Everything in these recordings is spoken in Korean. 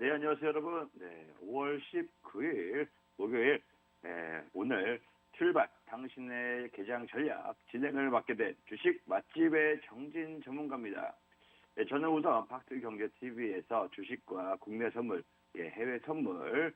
네, 안녕하세요, 여러분. 네, 5월 19일 목요일, 오늘 출발, 당신의 개장 전략 진행을 맡게 된 주식 맛집의 정진 전문가입니다. 네, 저는 우선 박스경제TV에서 주식과 국내 선물, 해외 선물,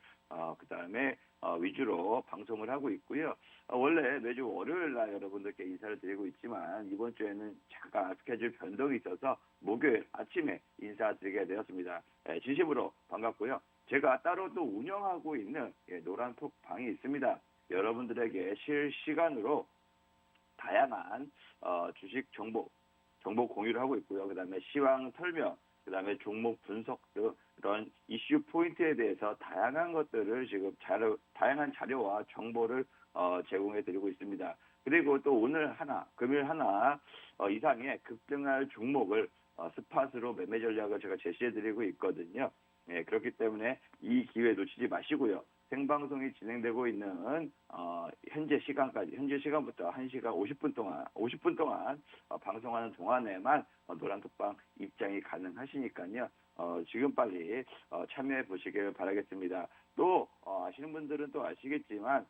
그 다음에 위주로 방송을 하고 있고요. 원래 매주 월요일 날 여러분들께 인사를 드리고 있지만 이번 주에는 잠깐 스케줄 변동이 있어서 목요일 아침에 인사드리게 되었습니다. 진심으로 반갑고요. 제가 따로 또 운영하고 있는 노란톡 방이 있습니다. 여러분들에게 실시간으로 다양한 주식 정보 공유를 하고 있고요. 그 다음에 시황 설명, 그 다음에 종목 분석 등 이런 이슈 포인트에 대해서 다양한 것들을 지금 다양한 자료와 정보를 제공해 드리고 있습니다. 그리고 또 오늘 하나, 금요일 하나 이상의 급등할 종목을 스팟으로 매매 전략을 제가 제시해 드리고 있거든요. 그렇기 때문에 이 기회 놓치지 마시고요. 생방송이 진행되고 있는 현재 시간부터 1시간 50분 동안 방송하는 동안에만 노란톡방 입장이 가능하시니까요. 지금 빨리 참여해 보시길 바라겠습니다. 또 아시는 분들은 또 아시겠지만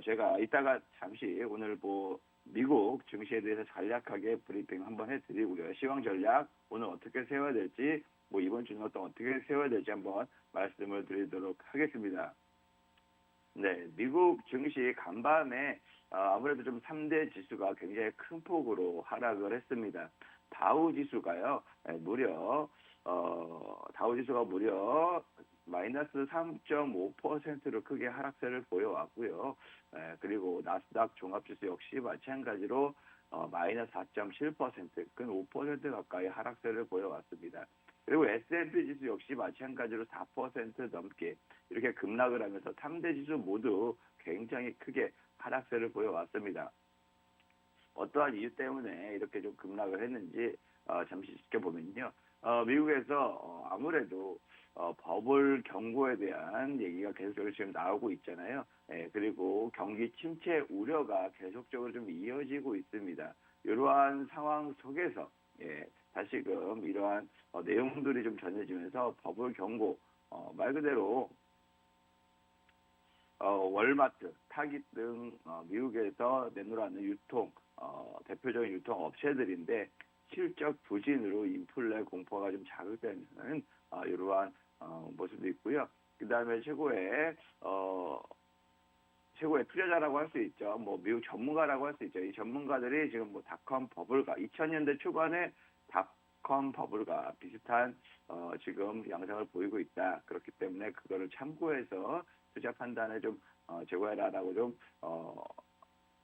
제가 이따가 잠시 오늘 미국 증시에 대해서 간략하게 브리핑 한번 해드리고요. 시황 전략 오늘 어떻게 세워야 될지 이번 주는 어떻게 세워야 될지 한번 말씀을 드리도록 하겠습니다. 네, 미국 증시 간밤에 아무래도 좀 3대 지수가 굉장히 큰 폭으로 하락을 했습니다. 다우 지수가 무려 마이너스 3.5%로 크게 하락세를 보여왔고요. 그리고 나스닥 종합지수 역시 마찬가지로 마이너스 4.7%, 근 5% 가까이 하락세를 보여왔습니다. 그리고 S&P 지수 역시 마찬가지로 4% 넘게 이렇게 급락을 하면서 3대 지수 모두 굉장히 크게 하락세를 보여왔습니다. 어떠한 이유 때문에 이렇게 좀 급락을 했는지 잠시 지켜보면요. 미국에서 아무래도 버블 경고에 대한 얘기가 계속적으로 지금 나오고 있잖아요. 그리고 경기 침체 우려가 계속적으로 좀 이어지고 있습니다. 이러한 상황 속에서 다시금 이러한 내용들이 좀 전해지면서 버블 경고, 말 그대로 월마트, 타깃 등 미국에서 내놓으라는 대표적인 유통 업체들인데 실적 부진으로 인플레 공포가 좀 자극되는 이러한 모습도 있고요. 그 다음에 최고의 투자자라고 할 수 있죠. 미국 전문가라고 할 수 있죠. 이 전문가들이 지금 닷컴 버블과 2000년대 초반에 닷컴 버블과 비슷한 지금 양상을 보이고 있다. 그렇기 때문에 그거를 참고해서 투자 판단을 좀 제고해라라고 좀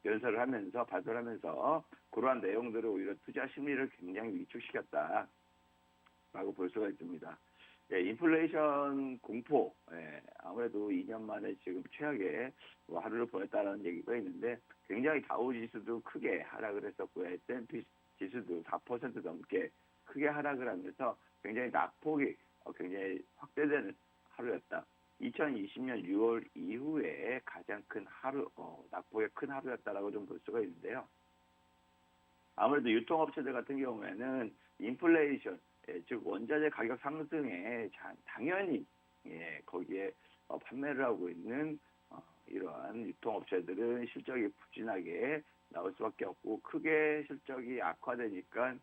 연설을 하면서 발표를 하면서 그러한 내용들을 오히려 투자 심리를 굉장히 위축시켰다라고 볼 수가 있습니다. 인플레이션 공포, 아무래도 2년 만에 지금 최악의 하루를 보냈다는 얘기가 있는데 굉장히 다우 지수도 크게 하락을 했었고요. S&P 지수도 4% 넘게 크게 하락을 하면서 굉장히 낙폭이 굉장히 확대되는 하루였다. 2020년 6월 이후에 가장 큰 낙폭의 큰 하루였다라고 좀 볼 수가 있는데요. 아무래도 유통업체들 같은 경우에는 인플레이션, 즉 원자재 가격 상승에 당연히 거기에 판매를 하고 있는 이러한 유통업체들은 실적이 부진하게 나올 수밖에 없고 크게 실적이 악화되니까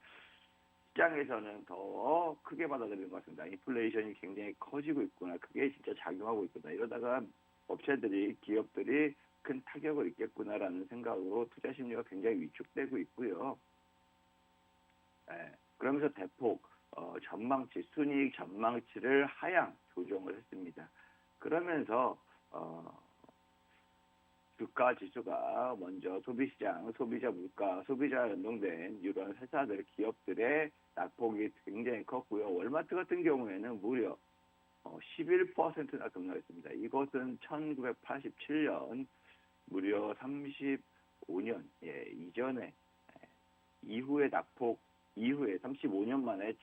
시장에서는 더 크게 받아들이는 것 같습니다. 인플레이션이 굉장히 커지고 있구나. 그게 진짜 작용하고 있구나. 이러다가 기업들이 큰 타격을 입겠구나라는 생각으로 투자 심리가 굉장히 위축되고 있고요. 그러면서 대폭 순이익 전망치를 하향 조정을 했습니다. 그러면서 주가 지수가 먼저 소비시장, 소비자 물가, 소비자 연동된 이런 기업들의 낙폭이 굉장히 컸고요. 월마트 같은 경우에는 무려 11%나 급락했습니다. 이것은 1987년 무려 35년 이전에 이후에 35년 만에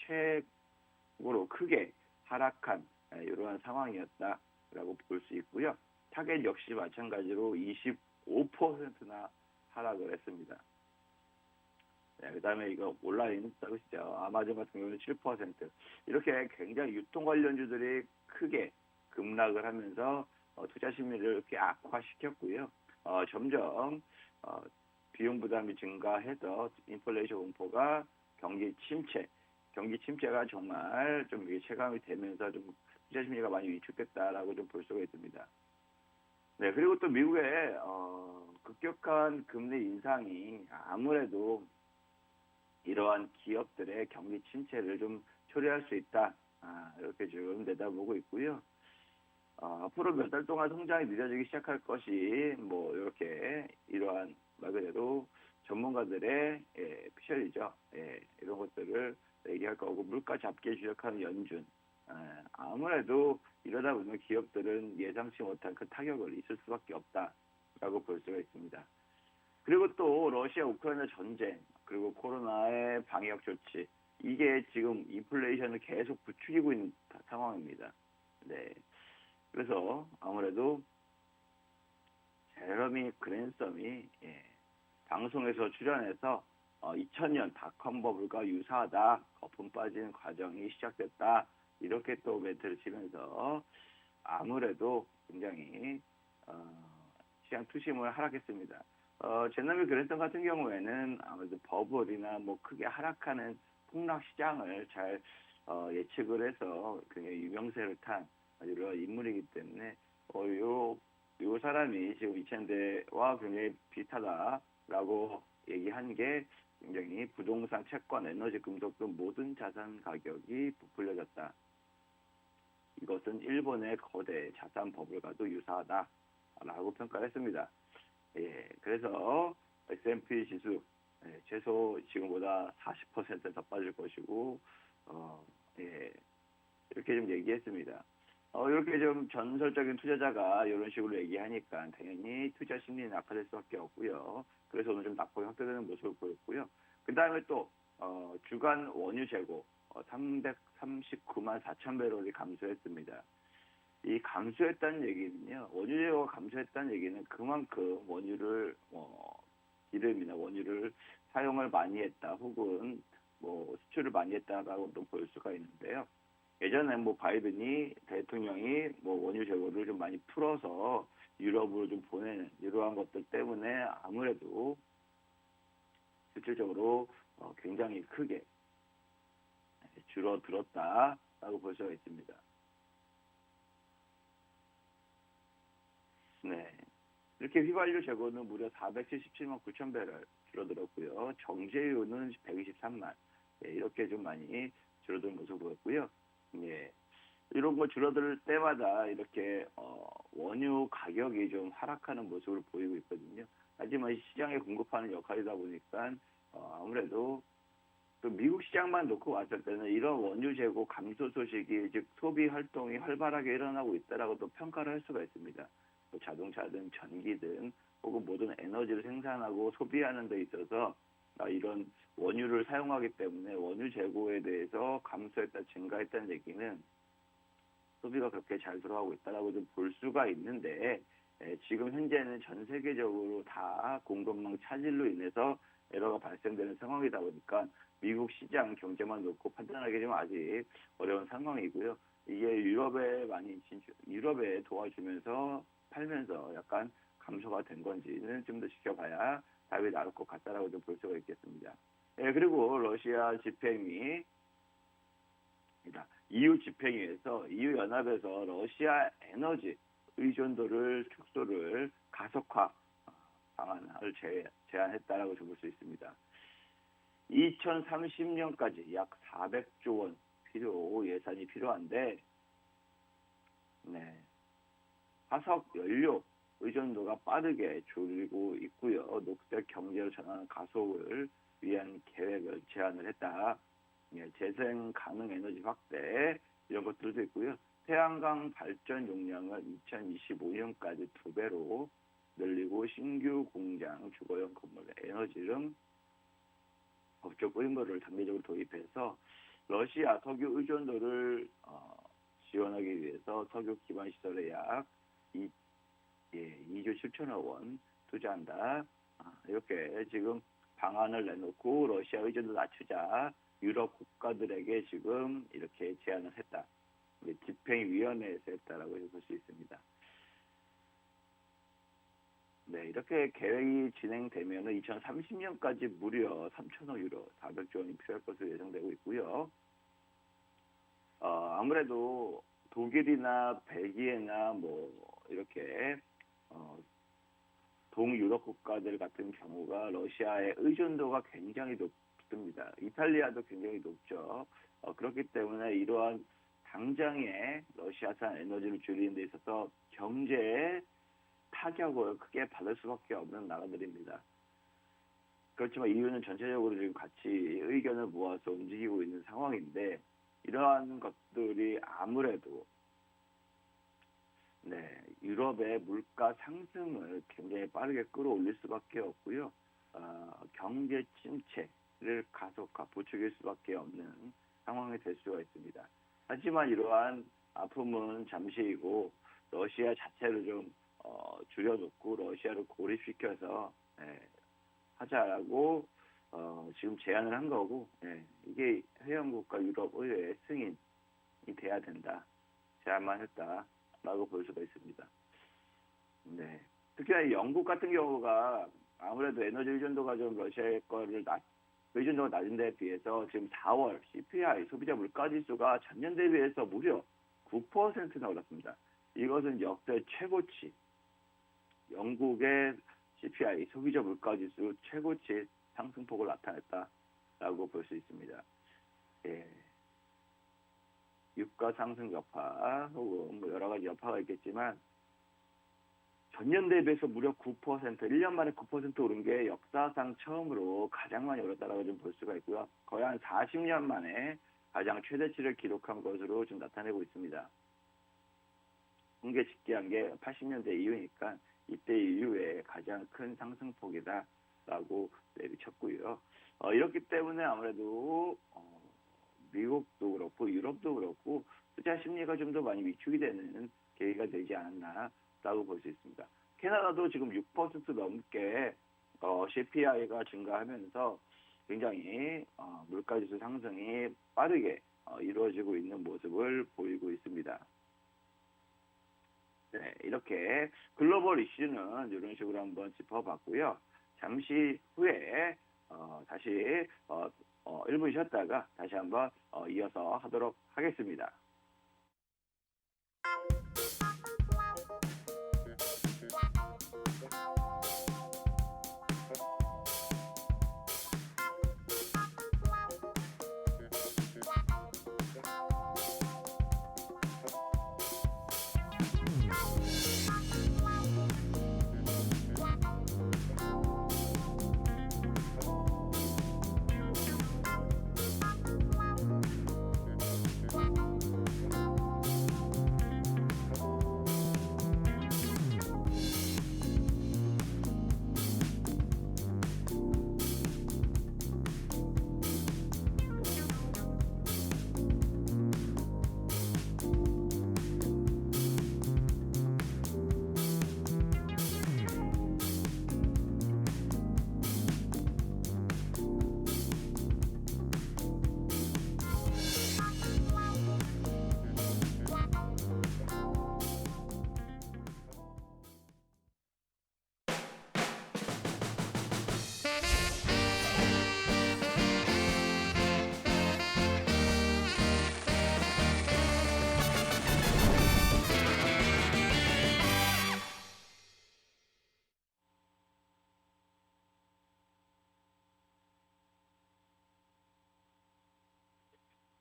최고로 크게 하락한 이러한 상황이었다라고 볼 수 있고요. 타겟 역시 마찬가지로 25%나 하락을 했습니다. 네, 그다음에 이거 온라인 서비스죠. 아마존 같은 경우는 7%. 이렇게 굉장히 유통 관련주들이 크게 급락을 하면서 투자 심리를 이렇게 악화시켰고요. 점점 비용 부담이 증가해서 인플레이션 공포가 경기 침체가 정말 좀 이게 체감이 되면서 좀 투자 심리가 많이 위축됐다라고 좀 볼 수가 있습니다. 네, 그리고 또 미국의 급격한 금리 인상이 아무래도 이러한 기업들의 경기 침체를 좀 초래할 수 있다. 이렇게 지금 내다보고 있고요. 앞으로 몇 달 동안 성장이 늦어지기 시작할 것이 뭐 이렇게 이러한 말 그대로 전문가들의 피셜이죠. 이런 것들을 얘기할 거고 물가 잡기에 주력하는 연준. 아무래도 이러다 보면 기업들은 예상치 못한 그 타격을 있을 수밖에 없다라고 볼 수가 있습니다. 그리고 또 러시아 우크라이나 전쟁 그리고 코로나의 방역 조치 이게 지금 인플레이션을 계속 부추기고 있는 상황입니다. 네. 그래서 아무래도 제러미 그랜섬이 방송에서 출연해서 2000년 닷컴 버블과 유사하다 거품 빠지는 과정이 시작됐다 이렇게 또 멘트를 치면서 아무래도 굉장히 시장 투심을 하락했습니다. 제너미 그랜섬 같은 경우에는 아무래도 버블이나 뭐 크게 하락하는 폭락 시장을 잘 예측을 해서 굉장히 유명세를 탄 이런 인물이기 때문에 요 사람이 지금 2000대와 굉장히 비슷하다라고 얘기한 게 굉장히 부동산, 채권, 에너지, 금속 등 모든 자산 가격이 부풀려졌다. 이것은 일본의 거대 자산 버블과도 유사하다라고 평가를 했습니다. 그래서 S&P 지수 최소 지금보다 40% 더 빠질 것이고 이렇게 좀 얘기했습니다. 이렇게 좀 전설적인 투자자가 이런 식으로 얘기하니까 당연히 투자 심리는 악화될 수밖에 없고요. 그래서 오늘 좀 낙폭이 확대되는 모습을 보였고요. 그 다음에 또 주간 원유 재고 339만 4천 배럴이 감소했습니다. 이 감소했다는 얘기는요. 원유 재고가 감소했다는 얘기는 그만큼 원유를 기름이나 원유를 사용을 많이 했다 혹은 뭐 수출을 많이 했다라고도 볼 수가 있는데요. 예전에 뭐 바이든이 대통령이 뭐 원유 재고를 좀 많이 풀어서 유럽으로 좀 보내는 이러한 것들 때문에 아무래도 실질적으로 굉장히 크게 줄어들었다라고 볼 수가 있습니다. 네. 이렇게 휘발유 재고는 무려 477만 9천 배럴 줄어들었고요. 정제유는 123만. 이렇게 좀 많이 줄어든 모습을 보였고요. 이런 거 줄어들 때마다 이렇게 원유 가격이 좀 하락하는 모습을 보이고 있거든요. 하지만 시장에 공급하는 역할이다 보니까 아무래도 또 미국 시장만 놓고 봤을 때는 이런 원유 재고 감소 소식이 즉 소비 활동이 활발하게 일어나고 있다라고 또 평가를 할 수가 있습니다. 뭐 자동차든 전기든 혹은 모든 에너지를 생산하고 소비하는 데 있어서 이런 원유를 사용하기 때문에 원유 재고에 대해서 감소했다, 증가했다는 얘기는 소비가 그렇게 잘 들어가고 있다라고 좀 볼 수가 있는데 지금 현재는 전 세계적으로 다 공급망 차질로 인해서 에러가 발생되는 상황이다 보니까 미국 시장 경제만 놓고 판단하기 좀 아직 어려운 상황이고요. 이게 유럽에 도와주면서 팔면서 약간 감소가 된 건지는 좀 더 지켜봐야 답이 나올 것 같다라고 좀 볼 수가 있겠습니다. 그리고 러시아 집행위 EU 집행위에서 EU 연합에서 러시아 에너지 의존도를 축소를 가속화 방안을 제안했다라고 볼 수 있습니다. 2030년까지 약 400조 원 예산이 필요한데, 화석 연료 의존도가 빠르게 줄고 있고요. 녹색 경제로 전환하는 가속을 위한 계획을 제안을 했다. 재생 가능 에너지 확대 이런 것들도 있고요. 태양광 발전 용량을 2025년까지 2배로 늘리고 신규 공장, 주거용 건물의 에너지 등 법적 의무를 단계적으로 도입해서 러시아 석유 의존도를 지원하기 위해서 석유 기반 시설에 약 2조 7천억 원 투자한다. 이렇게 지금 방안을 내놓고 러시아 의존도 낮추자 유럽 국가들에게 지금 이렇게 제안을 했다. 집행위원회에서 했다라고 볼 수 있습니다. 네, 이렇게 계획이 진행되면 2030년까지 무려 3천억 유로, 400조 원이 필요할 것으로 예상되고 있고요. 아무래도 독일이나 벨기에나 뭐 이렇게 동유럽 국가들 같은 경우가 러시아의 의존도가 굉장히 높습니다. 이탈리아도 굉장히 높죠. 그렇기 때문에 이러한 당장의 러시아산 에너지를 줄이는 데 있어서 경제에 타격을 크게 받을 수밖에 없는 나라들입니다. 그렇지만 EU는 전체적으로 지금 같이 의견을 모아서 움직이고 있는 상황인데 이러한 것들이 아무래도 유럽의 물가 상승을 굉장히 빠르게 끌어올릴 수밖에 없고요. 경제 침체를 부추길 수밖에 없는 상황이 될 수가 있습니다. 하지만 이러한 아픔은 잠시이고 러시아 자체를 좀 줄여놓고 러시아를 고립시켜서 하자라고 지금 제안을 한 거고 이게 회원국가 유럽 의회의 승인이 돼야 된다. 제안만 했다라고 볼 수가 있습니다. 네. 특히나 영국 같은 경우가 아무래도 에너지 의존도가 좀 러시아의 거를 의존도가 낮은 데에 비해서 지금 4월 CPI 소비자 물가지수가 전년 대비해서 무려 9%나 올랐습니다. 이것은 역대 최고치. 영국의 CPI 소비자 물가지수 최고치 상승폭을 나타냈다라고 볼 수 있습니다. 유가 상승 여파 혹은 뭐 여러 가지 여파가 있겠지만 전년 대비해서 무려 9%, 1년 만에 9% 오른 게 역사상 처음으로 가장 많이 오랐다라고 좀 볼 수가 있고요. 거의 한 40년 만에 가장 최대치를 기록한 것으로 좀 나타내고 있습니다. 홍계집계한 게 80년대 이후니까 이때 이후에 가장 큰 상승폭이다라고 내비쳤고요. 이렇기 때문에 아무래도 미국도 그렇고 유럽도 그렇고 투자 심리가 좀 더 많이 위축이 되는 계기가 되지 않았나라고 볼 수 있습니다. 캐나다도 지금 6% 넘게 CPI가 증가하면서 굉장히 물가지수 상승이 빠르게 이루어지고 있는 모습을 보이고 있습니다. 네, 이렇게 글로벌 이슈는 이런 식으로 한번 짚어봤고요. 잠시 후에 다시 1분 쉬었다가 다시 한번 이어서 하도록 하겠습니다.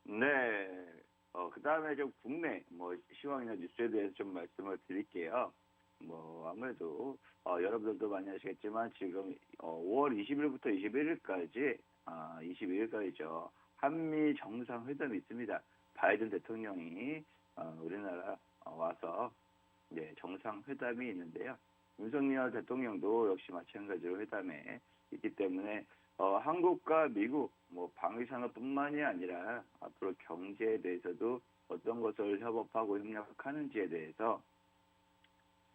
네. 그 다음에 좀 국내, 시황이나 뉴스에 대해서 좀 말씀을 드릴게요. 아무래도, 여러분들도 많이 아시겠지만, 지금, 5월 20일부터 21일까지, 21일까지죠. 한미 정상회담이 있습니다. 바이든 대통령이, 우리나라 와서, 정상회담이 있는데요. 윤석열 대통령도 역시 마찬가지로 회담에 있기 때문에, 한국과 미국, 방위산업뿐만이 아니라 앞으로 경제에 대해서도 어떤 것을 협업하고 협력하는지에 대해서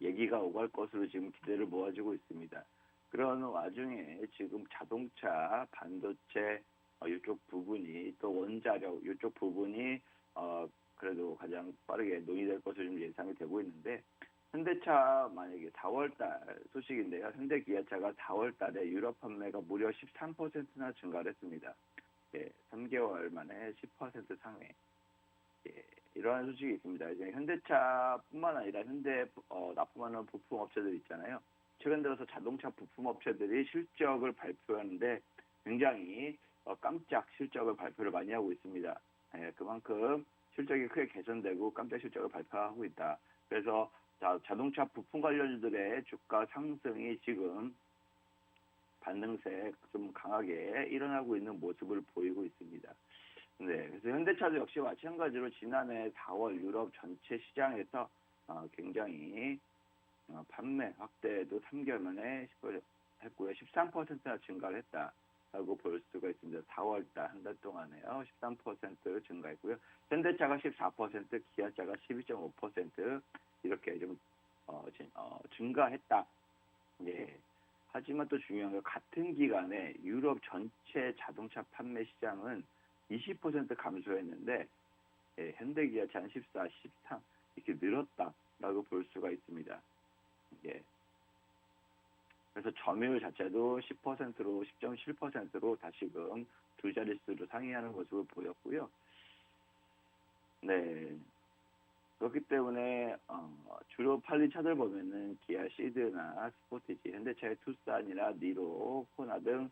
얘기가 오갈 것으로 지금 기대를 모아지고 있습니다. 그런 와중에 지금 자동차, 반도체 이쪽 부분이 또 원자력 이쪽 부분이 그래도 가장 빠르게 논의될 것으로 좀 예상이 되고 있는데 현대차 만약에 4월달 소식인데요. 현대기아차가 4월달에 유럽 판매가 무려 13%나 증가를 했습니다. 예, 3개월 만에 10% 상회. 예, 이러한 소식이 있습니다. 이제 현대차뿐만 아니라 현대 납품하는 부품 업체들 있잖아요. 최근 들어서 자동차 부품 업체들이 실적을 발표하는데 굉장히 깜짝 실적을 발표를 많이 하고 있습니다. 예, 그만큼 실적이 크게 개선되고 깜짝 실적을 발표하고 있다. 그래서 자동차 부품 관련주들의 주가 상승이 지금 반등세 좀 강하게 일어나고 있는 모습을 보이고 있습니다. 네, 그래서 현대차도 역시 마찬가지로 지난해 4월 유럽 전체 시장에서 굉장히 판매 확대도 3개월 만에 했고요. 13%나 증가를 했다라고 볼 수가 있습니다. 4월달 한 달 동안에요. 13% 증가했고요. 현대차가 14%, 기아차가 12.5% 이렇게 좀 증가했다. 예. 하지만 또 중요한 건 같은 기간에 유럽 전체 자동차 판매 시장은 20% 감소했는데 예, 현대기아차는 14, 13 이렇게 늘었다라고 볼 수가 있습니다. 예. 그래서 점유율 자체도 10%로 10.7%로 다시금 두 자릿수로 상회하는 모습을 보였고요. 네. 그렇기 때문에 주로 팔린 차들 보면은 기아 시드나 스포티지, 현대차의 투싼이나 니로, 코나 등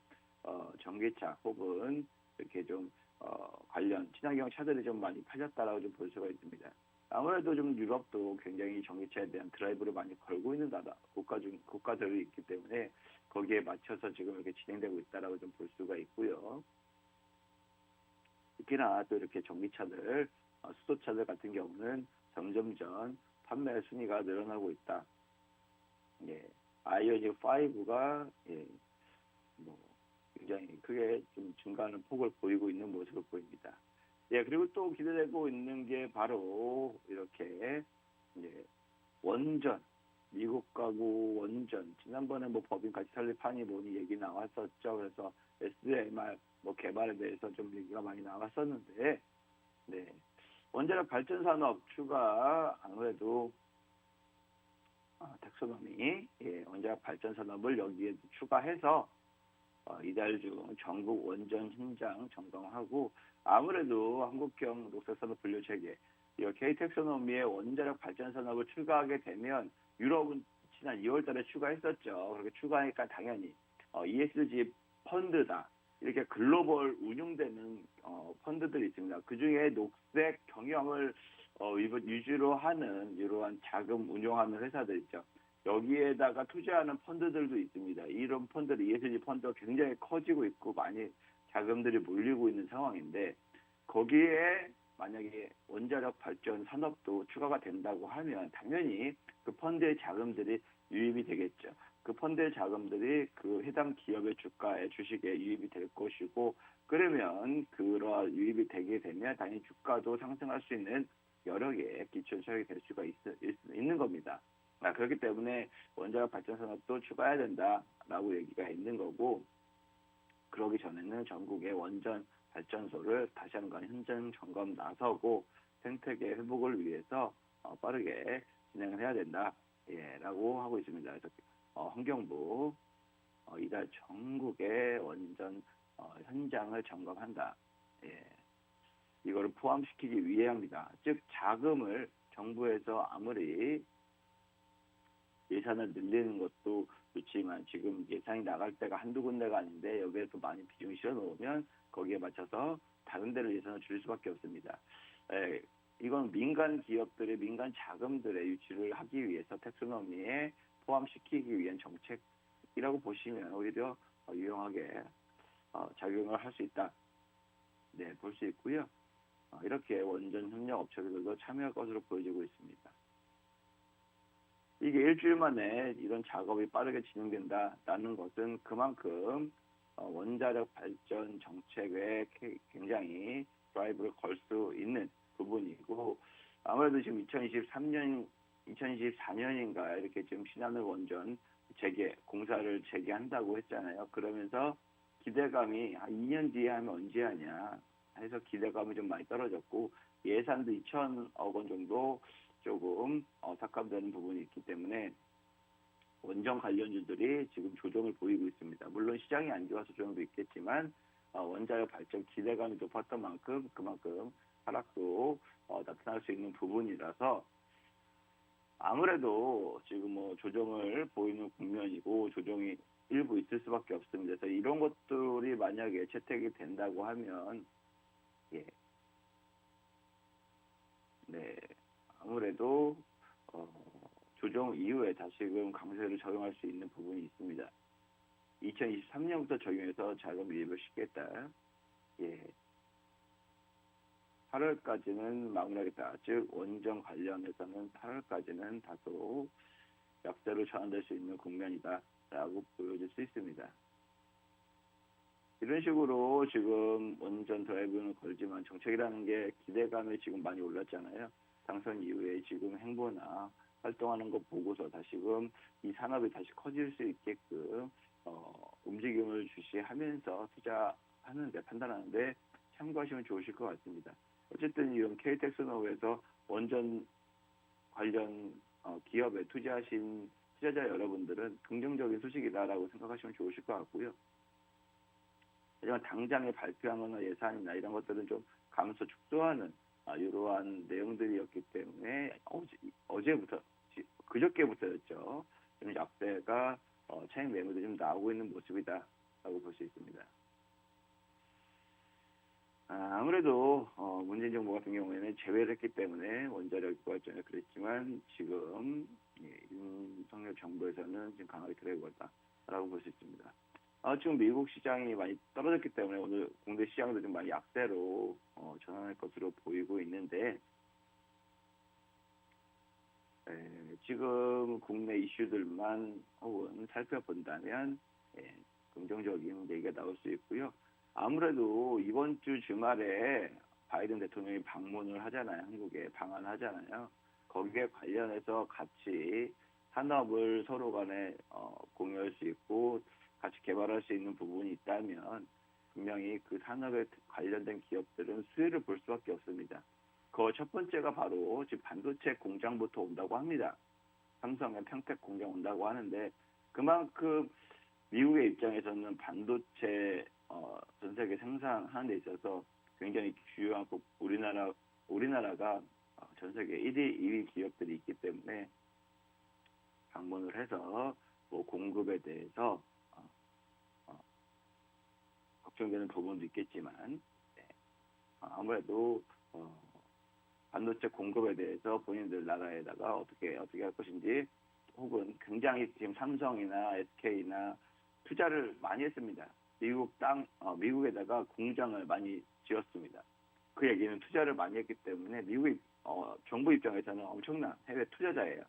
전기차 혹은 이렇게 좀 관련 친환경 차들이 좀 많이 팔렸다라고 좀 볼 수가 있습니다. 아무래도 좀 유럽도 굉장히 전기차에 대한 드라이브를 많이 걸고 있는 국가들이 있기 때문에 거기에 맞춰서 지금 이렇게 진행되고 있다라고 좀 볼 수가 있고요. 특히나 또 이렇게 전기차들, 수소차들 같은 경우는 점점점 판매 순위가 늘어나고 있다. 예, 아이오닉 5가 굉장히 크게 좀 증가하는 폭을 보이고 있는 모습을 보입니다. 예, 그리고 또 기대되고 있는 게 바로 이렇게 원전, 미국 가구 원전. 지난번에 법인 가치 설립하니 뭐니 얘기 나왔었죠. 그래서 SMR 개발에 대해서 좀 얘기가 많이 나왔었는데, 네. 원자력 발전 산업 추가 아무래도 텍소노미 원자력 발전 산업을 여기에 추가해서 이달 중 전국 원전 현장 점검하고 아무래도 한국형 녹색산업 분류 체계 K-텍소노미의 원자력 발전 산업을 추가하게 되면 유럽은 지난 2월달에 추가했었죠. 그렇게 추가하니까 당연히 ESG 펀드다. 이렇게 글로벌 운용되는 펀드들이 있습니다. 그중에 녹색 경영을 위주로 하는 이러한 자금 운용하는 회사들 있죠. 여기에다가 투자하는 펀드들도 있습니다. 이런 펀드들, ESG 펀드가 굉장히 커지고 있고 많이 자금들이 몰리고 있는 상황인데 거기에 만약에 원자력 발전 산업도 추가가 된다고 하면 당연히 그 펀드의 자금들이 유입이 되겠죠. 그 펀드의 자금들이 그 해당 기업의 주가에 주식에 유입이 될 것이고 그러면 그러한 유입이 되게 되면 당연히 주가도 상승할 수 있는 여러 개의 기초 수익이 될 수가 있는 겁니다. 그렇기 때문에 원자력 발전 산업도 추가해야 된다라고 얘기가 있는 거고 그러기 전에는 전국의 원전 발전소를 다시 한번 현장 점검 나서고 생태계 회복을 위해서 빠르게 진행을 해야 된다라고 하고 있습니다. 그래서 환경부 이달 전국의 원전 현장을 점검한다. 예. 이거를 포함시키기 위해 합니다. 즉 자금을 정부에서 아무리 예산을 늘리는 것도 좋지만 지금 예산이 나갈 때가 한두 군데가 아닌데 여기에 또 많이 비중을 실어놓으면 거기에 맞춰서 다른 데를 예산을 줄일 수밖에 없습니다. 이건 민간 기업들의 민간 자금들의 유치를 하기 위해서 텍소노미에 포함시키기 위한 정책이라고 보시면 오히려 유용하게 작용을 할 수 있다. 네, 볼 수 있고요. 이렇게 원전 협력 업체들도 참여할 것으로 보여지고 있습니다. 이게 일주일 만에 이런 작업이 빠르게 진행된다라는 것은 그만큼 원자력 발전 정책에 굉장히 드라이브를 걸 수 있는 부분이고 아무래도 지금 2023년 2024년인가 이렇게 지금 신한울 원전 공사를 재개한다고 했잖아요. 그러면서 기대감이 2년 뒤에 하면 언제 하냐 해서 기대감이 좀 많이 떨어졌고, 예산도 2천억 원 정도 조금 삭감되는 부분이 있기 때문에 원전 관련주들이 지금 조정을 보이고 있습니다. 물론 시장이 안 좋아서 조정도 있겠지만 원자력 발전 기대감이 높았던 만큼 그만큼 하락도 나타날 수 있는 부분이라서, 아무래도 지금 뭐 조정을 보이는 국면이고 조정이 일부 있을 수밖에 없습니다. 그래서 이런 것들이 만약에 채택이 된다고 하면, 예, 네, 아무래도 조정 이후에 다시금 강세를 적용할 수 있는 부분이 있습니다. 2023년부터 적용해서 자금 유입을 시켰다. 예. 8월까지는 마무리하겠다. 즉 원전 관련해서는 8월까지는 다소 약세로 전환될 수 있는 국면이다 라고 보여질 수 있습니다. 이런 식으로 지금 원전 드라이브는 걸지만, 정책이라는 게 기대감이 지금 많이 올랐잖아요. 당선 이후에 지금 행보나 활동하는 거 보고서 다시금 이 산업이 다시 커질 수 있게끔 움직임을 주시하면서 투자하는 데, 판단하는데 참고하시면 좋으실 것 같습니다. 어쨌든 이런 KTX-노브에서 원전 관련 기업에 투자하신 투자자 여러분들은 긍정적인 소식이다라고 생각하시면 좋으실 것 같고요. 하지만 당장에 발표하거나 예산이나 이런 것들은 좀 감소 축소하는 이러한 내용들이었기 때문에 어제부터, 그저께부터였죠. 좀 약세가 차익 매물들이 좀 나오고 있는 모습이다라고 볼 수 있습니다. 아무래도 문재인 정부 같은 경우에는 제외를 했기 때문에 원자력 발전에 그랬지만, 지금 윤석열 정부에서는 지금 강하게 들어가고 있다라고 볼 수 있습니다. 지금 미국 시장이 많이 떨어졌기 때문에 오늘 국내 시장도 좀 많이 약세로 전환할 것으로 보이고 있는데, 지금 국내 이슈들만 혹은 살펴본다면 긍정적인 얘기가 나올 수 있고요. 아무래도 이번 주 주말에 바이든 대통령이 방문을 하잖아요. 한국에 방한하잖아요. 거기에 관련해서 같이 산업을 서로 간에 공유할 수 있고 같이 개발할 수 있는 부분이 있다면, 분명히 그 산업에 관련된 기업들은 수혜를 볼 수밖에 없습니다. 그 첫 번째가 바로 지금 반도체 공장부터 온다고 합니다. 삼성의 평택 공장 온다고 하는데, 그만큼 미국의 입장에서는 반도체 전 세계 생산하는 데 있어서 굉장히 주요한 우리나라가 전 세계 1위, 2위 기업들이 있기 때문에 방문을 해서 뭐 공급에 대해서 걱정되는 부분도 있겠지만, 아무래도 반도체 공급에 대해서 본인들 나라에다가 어떻게 할 것인지, 혹은 굉장히 지금 삼성이나 SK나 투자를 많이 했습니다. 미국에다가 공장을 많이 지었습니다. 그 얘기는 투자를 많이 했기 때문에 미국 정부 입장에서는 엄청난 해외 투자자예요.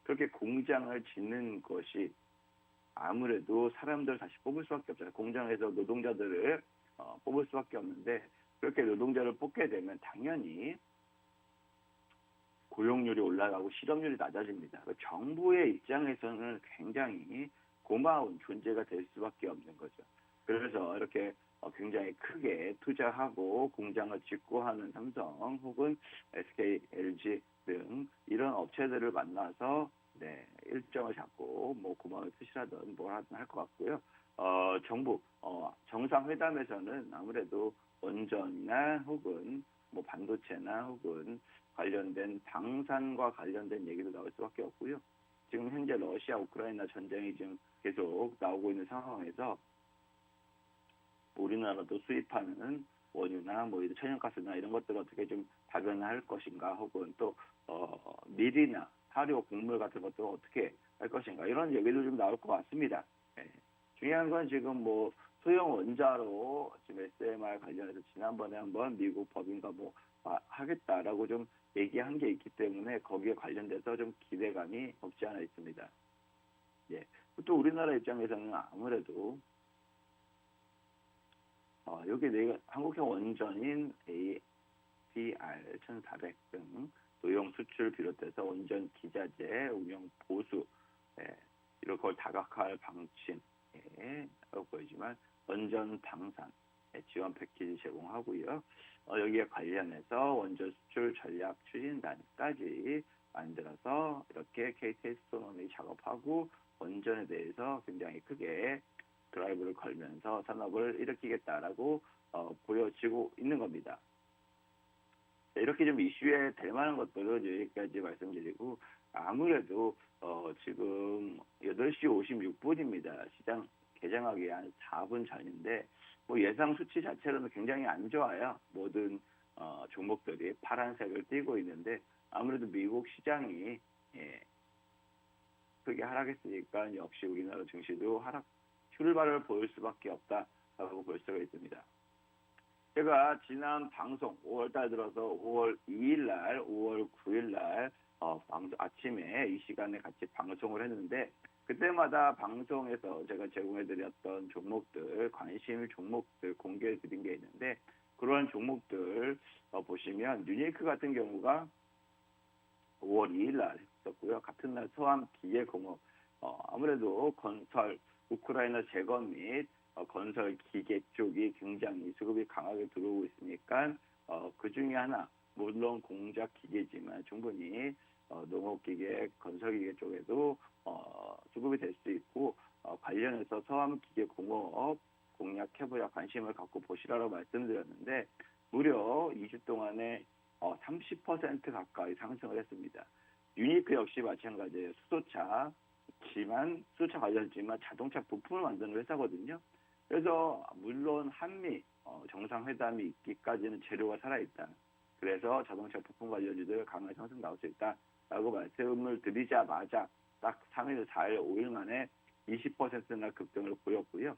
그렇게 공장을 짓는 것이 아무래도 사람들 다시 뽑을 수밖에 없잖아요. 공장에서 노동자들을 뽑을 수밖에 없는데, 그렇게 노동자를 뽑게 되면 당연히 고용률이 올라가고 실업률이 낮아집니다. 정부의 입장에서는 굉장히 고마운 존재가 될 수밖에 없는 거죠. 그래서 이렇게 굉장히 크게 투자하고 공장을 짓고 하는 삼성 혹은 SK, LG 등 이런 업체들을 만나서 일정을 잡고 뭐 고마움의 표시라든 뭘 하든 할 것 같고요. 정부 정상회담에서는 아무래도 원전이나 혹은 뭐 반도체나 혹은 관련된 방산과 관련된 얘기도 나올 수밖에 없고요. 지금 현재 러시아 우크라이나 전쟁이 지금 계속 나오고 있는 상황에서 우리나라도 수입하는 원유나 뭐 천연가스나 이런 것들을 어떻게 좀 다변할 것인가, 혹은 또 밀이나 사료, 곡물 같은 것들을 어떻게 할 것인가, 이런 얘기도 좀 나올 것 같습니다. 중요한 건 지금 뭐 소형 원자로 지금 SMR 관련해서 지난번에 한번 미국 법인과 뭐 하겠다라고 좀 얘기한 게 있기 때문에 거기에 관련돼서 좀 기대감이 없지 않아 있습니다. 또 우리나라 입장에서는 아무래도 여기 한국형 원전인 APR 1400 등 의용 수출 비롯해서 원전 기자재, 운영 보수, 이런 걸 다각화할 방침, 라고 보이지만 원전 방산 지원 패키지 제공하고요. 여기에 관련해서 원전 수출 전략 추진단까지 만들어서 이렇게 KT 스토너미 작업하고 원전에 대해서 굉장히 크게 드라이브를 걸면서 산업을 일으키겠다라고 보여지고 있는 겁니다. 이렇게 좀 이슈에 될 만한 것들은 여기까지 말씀드리고, 아무래도 지금 8시 56분입니다. 시장 개장하기 한 4분 전인데 뭐 예상 수치 자체로는 굉장히 안 좋아요. 모든 종목들이 파란색을 띠고 있는데 아무래도 미국 시장이 크게 하락했으니까 역시 우리나라 증시도 하락 출발을 보일 수밖에 없다라고 볼 수가 있습니다. 제가 지난 방송 5월달 들어서 5월 2일날, 5월 9일날 아침에 이 시간에 같이 방송을 했는데, 그때마다 방송에서 제가 제공해드렸던 종목들, 관심 종목들 공개해드린 게 있는데, 그런 종목들 보시면 유니크 같은 경우가 5월 2일날 했었고요. 같은 날 서암기계공업, 아무래도 건설, 우크라이나 재건 및 건설 기계 쪽이 굉장히 수급이 강하게 들어오고 있으니까 그 중에 하나, 물론 공작 기계지만 충분히 농업기계, 건설기계 쪽에도 수급이 될 수 있고, 관련해서 서암기계공업 공략해보자 관심을 갖고 보시라고 말씀드렸는데 무려 2주 동안에 30% 가까이 상승을 했습니다. 유니크 역시 마찬가지예요. 수소차 관련지만 자동차 부품을 만드는 회사거든요. 그래서 물론 한미 정상회담이 있기까지는 재료가 살아있다. 그래서 자동차 부품 관련주들 강한 상승 나올 수 있다라고 말씀을 드리자마자 딱 3일, 4일, 5일 만에 20%나 급등을 보였고요.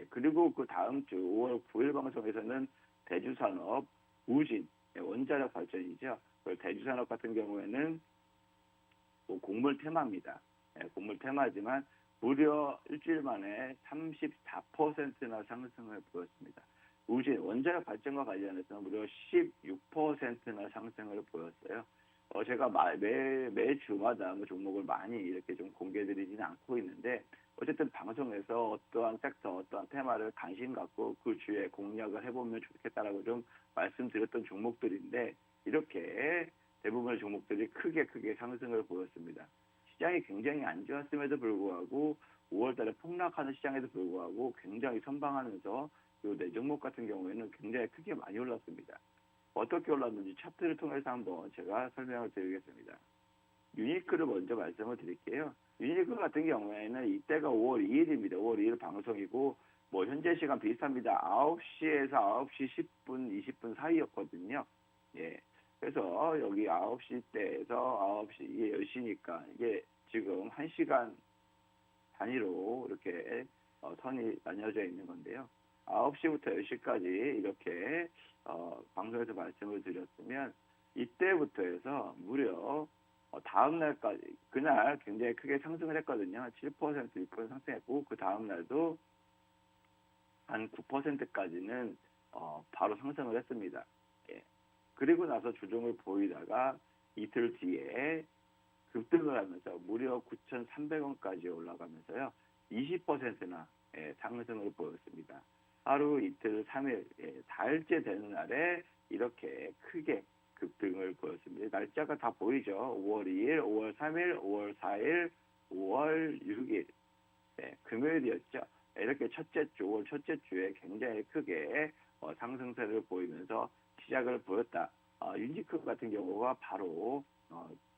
그리고 그 다음 주 5월 9일 방송에서는 대주산업, 우진, 원자력 발전이죠. 대주산업 같은 경우에는 곡물 테마입니다. 곡물 테마지만 무려 일주일 만에 34%나 상승을 보였습니다. 우진, 원자력 발전과 관련해서 무려 16%나 상승을 보였어요. 제가 매 주마다 종목을 많이 이렇게 좀 공개드리지는 않고 있는데, 어쨌든 방송에서 어떠한 섹터, 어떠한 테마를 관심 갖고 그 주에 공략을 해보면 좋겠다라고 좀 말씀드렸던 종목들인데, 이렇게 대부분의 종목들이 크게 상승을 보였습니다. 시장이 굉장히 안 좋았음에도 불구하고 5월달에 폭락하는 시장에도 불구하고 굉장히 선방하면서 이 네 종목 같은 경우에는 굉장히 크게 많이 올랐습니다. 어떻게 올랐는지 차트를 통해서 한번 제가 설명을 드리겠습니다. 유니크를 먼저 말씀을 드릴게요. 유니크 같은 경우에는 이때가 5월 2일입니다. 5월 2일 방송이고 현재 시간 비슷합니다. 9시에서 9시 10분, 20분 사이였거든요. 그래서 여기 9시 때에서 9시, 이게 10시니까 이게 지금 1시간 단위로 이렇게 선이 나뉘어져 있는 건데요. 9시부터 10시까지 이렇게 방송에서 말씀을 드렸으면 이때부터 해서 무려 다음 날까지, 그날 굉장히 크게 상승을 했거든요. 7%, 6% 상승했고 그 다음 날도 한 9%까지는 바로 상승을 했습니다. 그리고 나서 조정을 보이다가 이틀 뒤에 급등을 하면서 무려 9,300원까지 올라가면서요. 20%나 상승을 보였습니다. 하루 이틀 3일, 4일째 되는 날에 이렇게 크게 급등을 보였습니다. 날짜가 다 보이죠. 5월 2일, 5월 3일, 5월 4일, 5월 6일. 금요일이었죠. 이렇게 올 첫째 주에 굉장히 크게 상승세를 보이면서 시작을 보였다. 유니크 같은 경우가 바로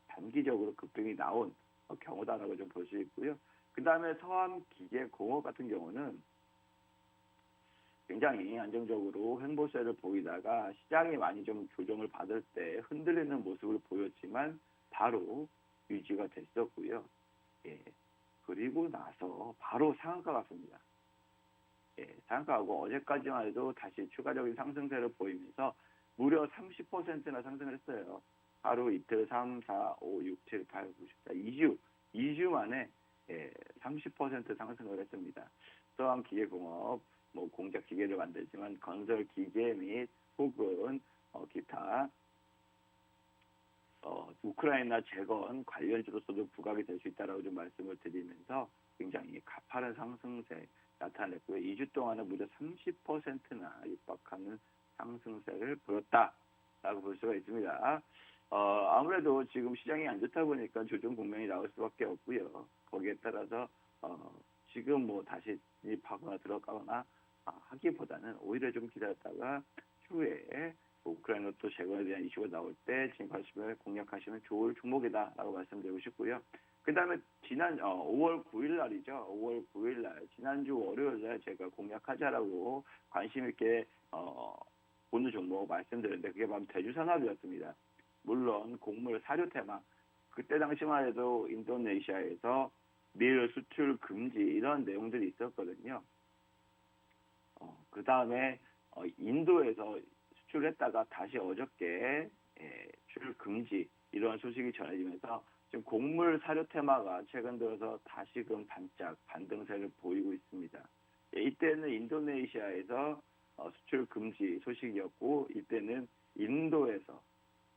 단기적으로 급등이 나온 경우다라고 좀 볼 수 있고요. 그 다음에 서암기계공업 같은 경우는 굉장히 안정적으로 횡보세를 보이다가 시장이 많이 좀 조정을 받을 때 흔들리는 모습을 보였지만 바로 유지가 됐었고요. 그리고 나서 바로 상한가 갔습니다. 상한가하고 어제까지만 해도 다시 추가적인 상승세를 보이면서 무려 30%나 상승을 했어요. 하루 이틀 3, 4, 5, 6, 7, 8, 9, 10, 2주 만에 30% 상승을 했습니다. 또한 기계공업, 공작 기계를 만들지만 건설 기계 및 혹은 기타 우크라이나 재건 관련주로서도 부각이 될 수 있다라고 좀 말씀을 드리면서 굉장히 가파른 상승세 나타냈고요. 2주 동안은 무려 30%나 육박하는 상승세를 보였다라고 볼 수가 있습니다. 아무래도 지금 시장이 안 좋다 보니까 조정 국면이 나올 수밖에 없고요. 거기에 따라서 지금 뭐 다시 진입하거나 들어가거나 하기보다는 오히려 좀 기다렸다가 추후에 우크라이나 또 재건에 대한 이슈가 나올 때 진입하시면 공략하시면 좋을 종목이다라고 말씀드리고 싶고요. 그 다음에 지난 5월 9일 날이죠. 5월 9일 날 지난주 월요일 날 제가 공략하자라고 관심 있게 보는 종목 말씀드렸는데 그게 바로 대주산업이었습니다. 물론 곡물 사료 테마 그때 당시만 해도 인도네시아에서 밀 수출 금지 이런 내용들이 있었거든요. 그 다음에 인도에서 수출했다가 다시 어저께 수출 금지 이런 소식이 전해지면서 지금 곡물 사료 테마가 최근 들어서 다시금 반짝 반등세를 보이고 있습니다. 이때는 인도네시아에서 수출 금지 소식이었고 이때는 인도에서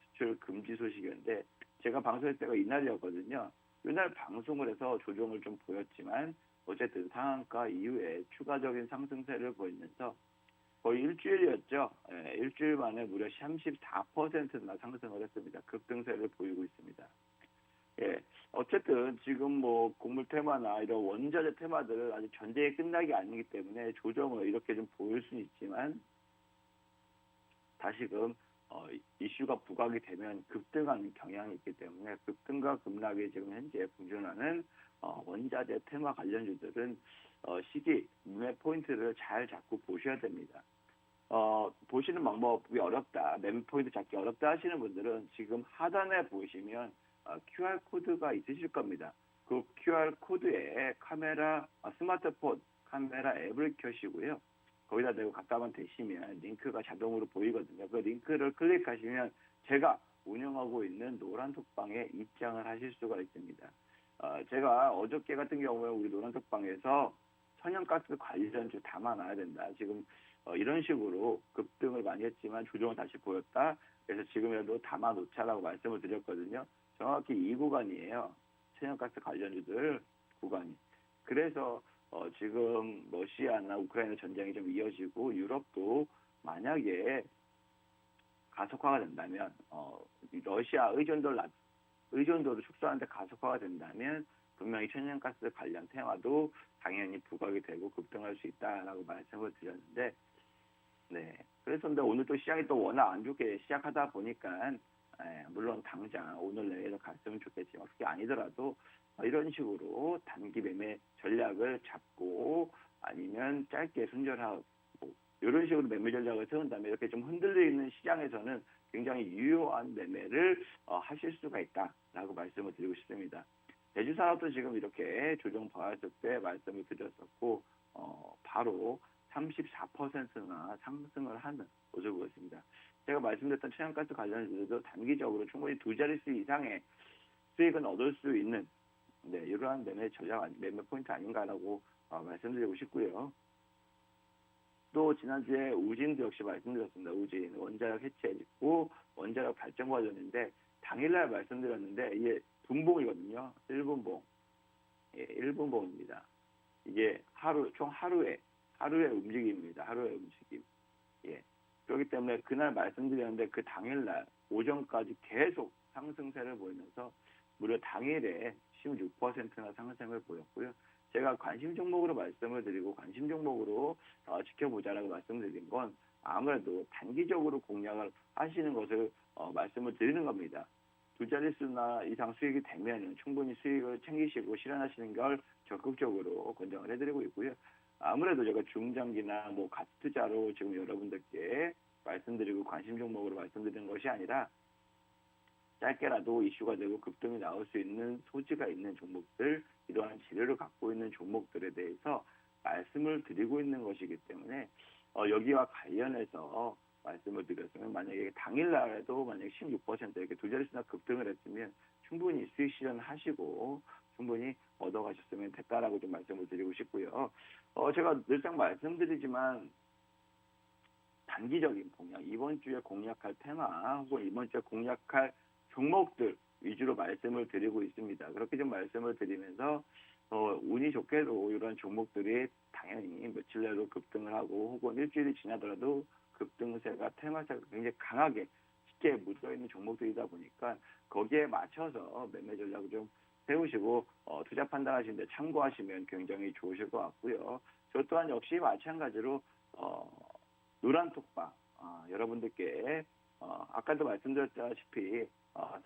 수출 금지 소식이었는데 제가 방송할 때가 이날이었거든요. 이날 방송을 해서 조정을 좀 보였지만 어쨌든 상한가 이후에 추가적인 상승세를 보이면서 거의 일주일이었죠. 일주일 만에 무려 34%나 상승을 했습니다. 급등세를 보이고 있습니다. 어쨌든 지금 뭐 곡물 테마나 이런 원자재 테마들은 아직 전쟁이 끝나기 아니기 때문에 조정을 이렇게 좀 보일 수는 있지만 다시금 이슈가 부각이 되면 급등하는 경향이 있기 때문에 급등과 급락이 지금 현재 공존하는 원자재 테마 관련주들은 시기, 눈의 포인트를 잘 잡고 보셔야 됩니다. 보시는 방법이 어렵다, 매매 포인트 잡기 어렵다 하시는 분들은 지금 하단에 보시면 QR코드가 있으실 겁니다. 그 QR코드에 카메라, 스마트폰 카메라 앱을 켜시고요. 거기다 대고 가까이만 대시면 링크가 자동으로 보이거든요. 그 링크를 클릭하시면 제가 운영하고 있는 노란톡방에 입장을 하실 수가 있습니다. 제가 어저께 같은 경우에 우리 노란톡방에서 천연가스 관련주 담아놔야 된다. 지금 이런 식으로 급등을 많이 했지만 조정을 다시 보였다. 그래서 지금이라도 담아놓자라고 말씀을 드렸거든요. 정확히 이 구간이에요. 천연가스 관련주들 구간이. 그래서 지금 러시아나 우크라이나 전쟁이 좀 이어지고 유럽도 만약에 가속화가 된다면 러시아 의존도를 축소하는데 가속화가 된다면 분명히 천연가스 관련 테마도 당연히 부각이 되고 급등할 수 있다라고 말씀을 드렸는데 그래서 근데 오늘 또 시장이 또 워낙 안 좋게 시작하다 보니까 물론 당장 오늘 내외로 갔으면 좋겠지만 그게 아니더라도 이런 식으로 단기 매매 전략을 잡고 아니면 짧게 순절하고 이런 식으로 매매 전략을 세운다면 이렇게 좀 흔들리는 시장에서는 굉장히 유효한 매매를 하실 수가 있다라고 말씀을 드리고 싶습니다. 대주산업도 지금 이렇게 조정 봐왔을 때 말씀을 드렸었고 바로 34%나 상승을 하는 모습을 보였습니다. 제가 말씀드렸던 천연가스 관련주들도 단기적으로 충분히 두 자릿수 이상의 수익은 얻을 수 있는 이러한 매매 전략, 매매 포인트 아닌가라고 말씀드리고 싶고요. 또 지난주에 우진도 역시 말씀드렸습니다. 우진 원자력 해체했고 원자력 발전 관련인데 당일날 말씀드렸는데 이게 분봉이거든요. 1분봉. 1분봉입니다. 이게 총 하루의 움직임입니다. 하루의 움직임. 그렇기 때문에 그날 말씀드렸는데 그 당일날 오전까지 계속 상승세를 보이면서 무려 당일에 16%나 상승을 보였고요. 제가 관심 종목으로 말씀을 드리고 관심 종목으로 지켜보자라고 말씀드린 건 아무래도 단기적으로 공략을 하시는 것을 말씀을 드리는 겁니다. 두 자릿수나 이상 수익이 되면 충분히 수익을 챙기시고 실현하시는 걸 적극적으로 권장을 해드리고 있고요. 아무래도 제가 중장기나 가치 투자로 지금 여러분들께 말씀드리고 관심 종목으로 말씀드리는 것이 아니라 짧게라도 이슈가 되고 급등이 나올 수 있는 소지가 있는 종목들, 이러한 재료를 갖고 있는 종목들에 대해서 말씀을 드리고 있는 것이기 때문에 여기와 관련해서 말씀을 드렸으면 만약에 당일날에도 만약에 16% 이렇게 두 자릿수나 급등을 했으면 충분히 수익 실현하시고 충분히 얻어가셨으면 됐다라고 좀 말씀을 드리고 싶고요. 제가 늘상 말씀드리지만 단기적인 공략, 이번 주에 공략할 테마 혹은 이번 주에 공략할 종목들 위주로 말씀을 드리고 있습니다. 그렇게 좀 말씀을 드리면서 운이 좋게도 이런 종목들이 당연히 며칠 내로 급등을 하고 혹은 일주일이 지나더라도 급등세가 테마세가 굉장히 강하게 쉽게 묻어있는 종목들이다 보니까 거기에 맞춰서 매매 전략을 좀 세우시고 투자 판단하시는데 참고하시면 굉장히 좋으실 것 같고요. 저 또한 역시 마찬가지로 노란톡방 여러분들께 아까도 말씀드렸다시피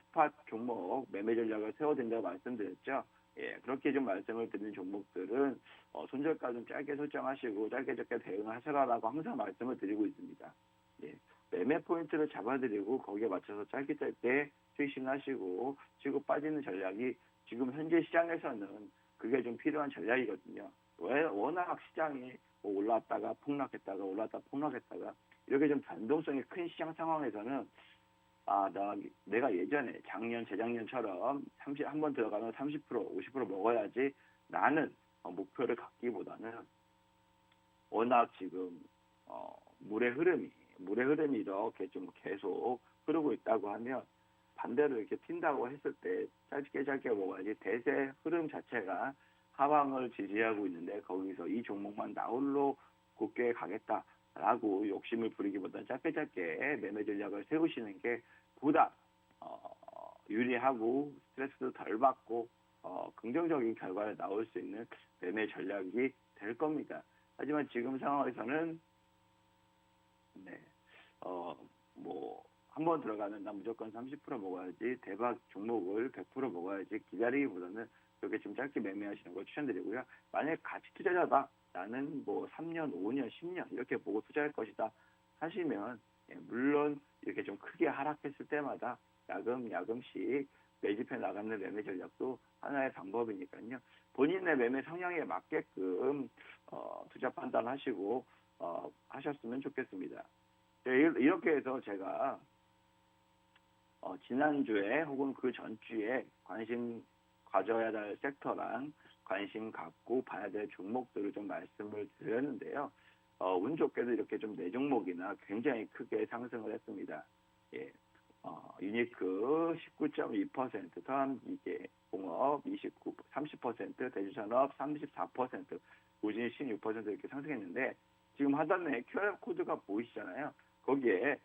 스팟 종목 매매 전략을 세워야 된다고 말씀드렸죠. 예, 그렇게 좀 말씀을 드린 종목들은 손절가 좀 짧게 설정하시고 짧게 대응하셔라라고 항상 말씀을 드리고 있습니다. 예, 매매 포인트를 잡아드리고 거기에 맞춰서 짧게 수익 실현하시고 치고 빠지는 전략이 지금 현재 시장에서는 그게 좀 필요한 전략이거든요. 워낙 시장이 올랐다가 폭락했다가 올랐다가 폭락했다가 이렇게 좀 변동성이 큰 시장 상황에서는 내가 예전에 재작년처럼 한 번 들어가면 30%, 50% 먹어야지 라는 목표를 갖기보다는 워낙 지금 물의 흐름이 이렇게 좀 계속 흐르고 있다고 하면 반대로 이렇게 튄다고 했을 때 짧게 먹어야지 대세 흐름 자체가 하방을 지지하고 있는데 거기서 이 종목만 나홀로 굳게 가겠다라고 욕심을 부리기보다는 짧게 매매 전략을 세우시는 게 보다 유리하고 스트레스도 덜 받고 긍정적인 결과를 나올 수 있는 매매 전략이 될 겁니다. 하지만 지금 상황에서는 한번 들어가면 나 무조건 30% 먹어야지 대박 종목을 100% 먹어야지 기다리기보다는 그렇게 좀 짧게 매매하시는 걸 추천드리고요. 만약에 가치 투자자다 나는 3년, 5년, 10년 이렇게 보고 투자할 것이다 하시면 물론 이렇게 좀 크게 하락했을 때마다 야금씩 매집해 나가는 매매 전략도 하나의 방법이니까요. 본인의 매매 성향에 맞게끔 투자 판단하시고 하셨으면 좋겠습니다. 이렇게 해서 제가 지난주에 혹은 그 전주에 관심 가져야 할 섹터랑 관심 갖고 봐야 될 종목들을 좀 말씀을 드렸는데요. 운 좋게도 이렇게 좀 4종목이나 굉장히 크게 상승을 했습니다. 예. 유니크 19.2%, 서암기계 공업 30%, 대주산업 34%, 우진 16% 이렇게 상승했는데 지금 하단에 QR코드가 보이시잖아요. 거기에